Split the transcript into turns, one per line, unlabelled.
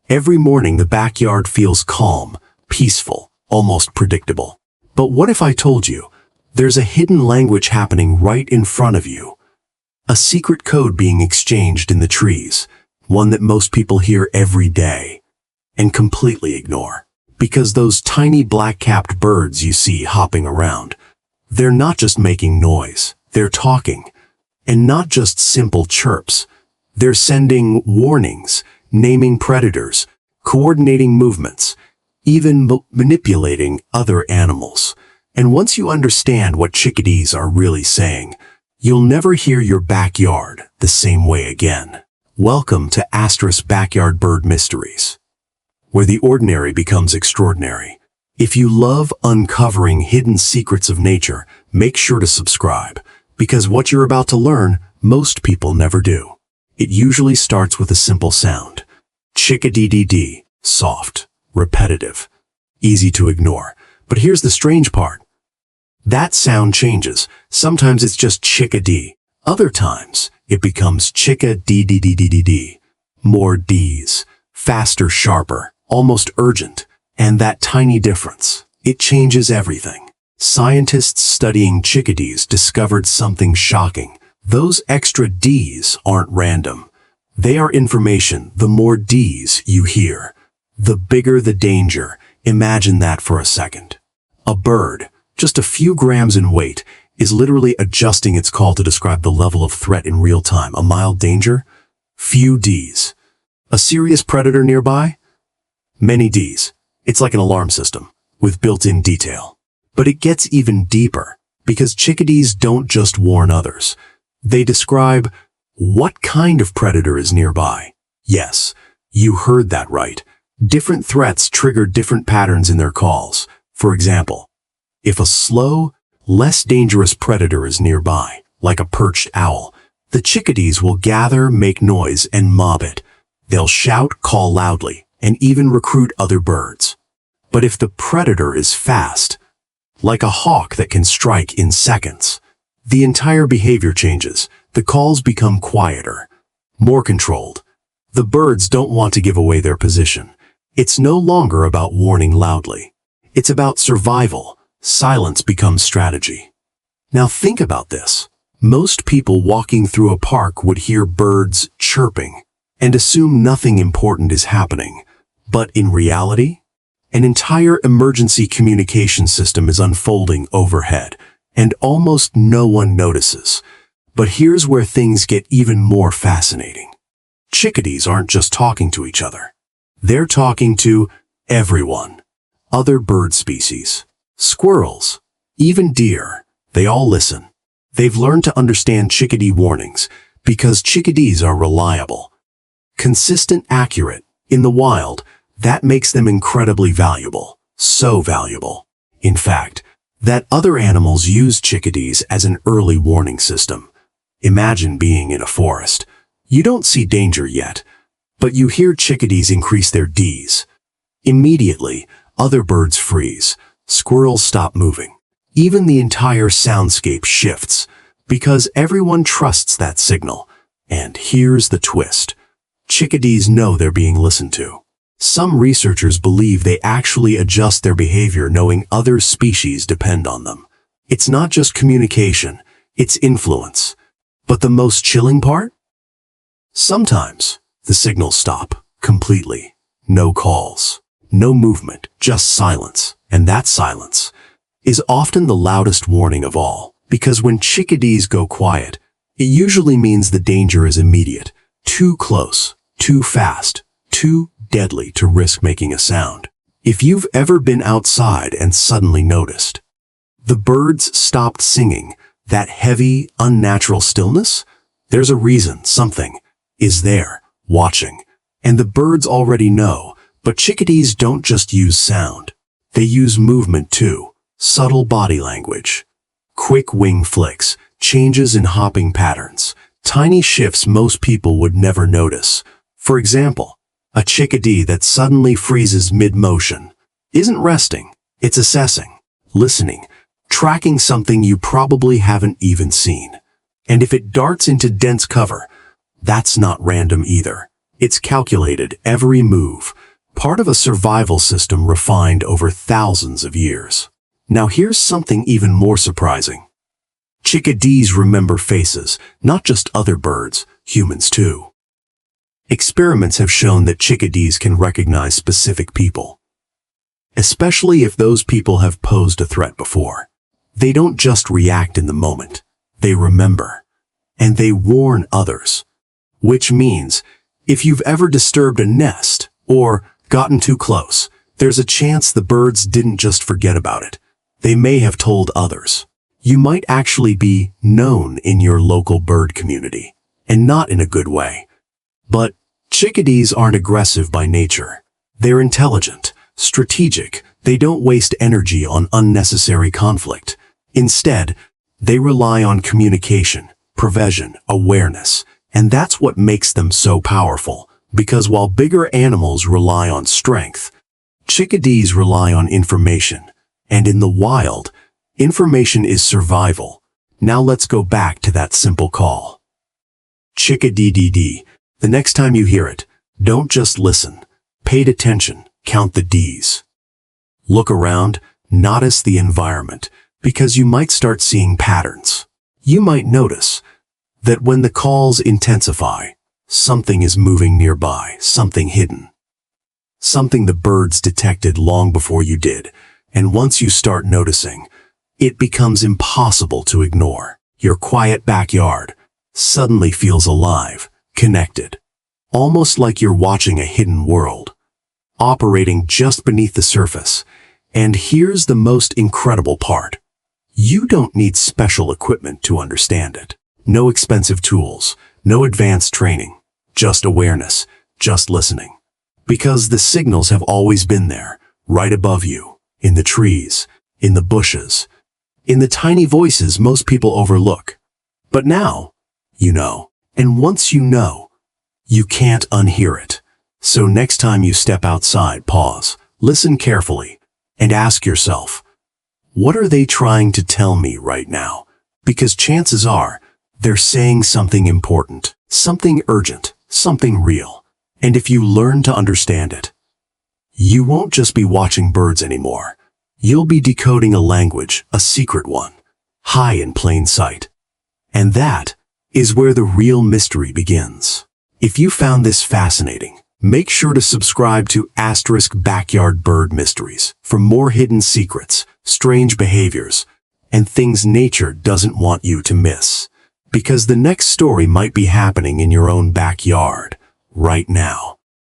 Every morning the backyard feels calm, peaceful, almost predictable. But what if I told you there's a hidden language happening right in front of you? A secret code being exchanged in the trees, one that most people hear every day and completely ignore. Because those tiny black-capped birds you see hopping around, they're not just making noise, they're talking. And not just simple chirps. They're sending warnings, naming predators, coordinating movements, even manipulating other animals. And once you understand what chickadees are really saying, you'll never hear your backyard the same way again. Welcome to Backyard Bird Mysteries, where the ordinary becomes extraordinary. If you love uncovering hidden secrets of nature, make sure to subscribe, because what you're about to learn, most people never do. It usually starts with a simple sound. Chickadee, soft, repetitive, easy to ignore. But here's the strange part. That sound changes. Sometimes it's just chickadee. Other times, it becomes chickadee. More D's, faster, sharper, almost urgent. And that tiny difference, it changes everything. Scientists studying chickadees discovered something shocking. Those extra D's aren't random. They are information. The more D's you hear, the bigger the danger. Imagine that for a second. A bird, just a few grams in weight, is literally adjusting its call to describe the level of threat in real time. A mild danger? Few D's. A serious predator nearby? Many D's. It's like an alarm system, with built-in detail. But it gets even deeper, because chickadees don't just warn others. They describe what kind of predator is nearby. Yes, you heard that right. Different threats trigger different patterns in their calls. For example, if a slow, less dangerous predator is nearby, like a perched owl, the chickadees will gather, make noise, and mob it. They'll shout, call loudly, and even recruit other birds. But if the predator is fast, like a hawk that can strike in seconds, the entire behavior changes. The calls become quieter, more controlled. The birds don't want to give away their position. It's no longer about warning loudly. It's about survival. Silence becomes strategy. Now think about this. Most people walking through a park would hear birds chirping and assume nothing important is happening. But in reality, an entire emergency communication system is unfolding overhead, and almost no one notices. But here's where things get even more fascinating. Chickadees aren't just talking to each other. They're talking to everyone. Other bird species, squirrels, even deer, they all listen. They've learned to understand chickadee warnings because chickadees are reliable, consistent, accurate. In the wild, that makes them incredibly valuable. So valuable, in fact, that other animals use chickadees as an early warning system. Imagine being in a forest. You don't see danger yet, but you hear chickadees increase their D's. Immediately, other birds freeze. Squirrels stop moving. Even the entire soundscape shifts, because everyone trusts that signal. And here's the twist. Chickadees know they're being listened to. Some researchers believe they actually adjust their behavior knowing other species depend on them. It's not just communication, it's influence. But the most chilling part? Sometimes the signals stop completely. No calls, no movement, just silence. And that silence is often the loudest warning of all. Because when chickadees go quiet, it usually means the danger is immediate. Too close, too fast, too deadly to risk making a sound. If you've ever been outside and suddenly noticed the birds stopped singing, that heavy, unnatural stillness, there's a reason. Something is there, watching. And the birds already know, but chickadees don't just use sound. They use movement too. Subtle body language, quick wing flicks, changes in hopping patterns, tiny shifts most people would never notice. For example, a chickadee that suddenly freezes mid-motion isn't resting, it's assessing, listening, tracking something you probably haven't even seen. And if it darts into dense cover, that's not random either. It's calculated every move, part of a survival system refined over thousands of years. Now here's something even more surprising. Chickadees remember faces, not just other birds, humans too. Experiments have shown that chickadees can recognize specific people, especially if those people have posed a threat before. They don't just react in the moment, they remember, and they warn others. Which means, if you've ever disturbed a nest or gotten too close, there's a chance the birds didn't just forget about it. They may have told others. You might actually be known in your local bird community, and not in a good way. But chickadees aren't aggressive by nature. They're intelligent, strategic. They don't waste energy on unnecessary conflict. Instead, they rely on communication, prevention, awareness, and that's what makes them so powerful. Because while bigger animals rely on strength, chickadees rely on information. And in the wild, information is survival. Now let's go back to that simple call. Chickadee. The next time you hear it, don't just listen. Pay attention, count the D's. Look around, notice the environment, because you might start seeing patterns. You might notice that when the calls intensify, something is moving nearby, something hidden. Something the birds detected long before you did. And once you start noticing, it becomes impossible to ignore. Your quiet backyard suddenly feels alive, connected, almost like you're watching a hidden world, operating just beneath the surface. And here's the most incredible part. You don't need special equipment to understand it. No expensive tools, no advanced training, just awareness, just listening. Because the signals have always been there, right above you. In the trees, in the bushes, in the tiny voices most people overlook. But now, you know. And once you know, you can't unhear it. So next time you step outside, pause, listen carefully, and ask yourself, what are they trying to tell me right now? Because chances are, they're saying something important, something urgent, something real. And if you learn to understand it, you won't just be watching birds anymore. You'll be decoding a language, a secret one, high in plain sight. And that is where the real mystery begins. If you found this fascinating, make sure to subscribe to Backyard Bird Mysteries for more hidden secrets, strange behaviors, and things nature doesn't want you to miss. Because the next story might be happening in your own backyard right now.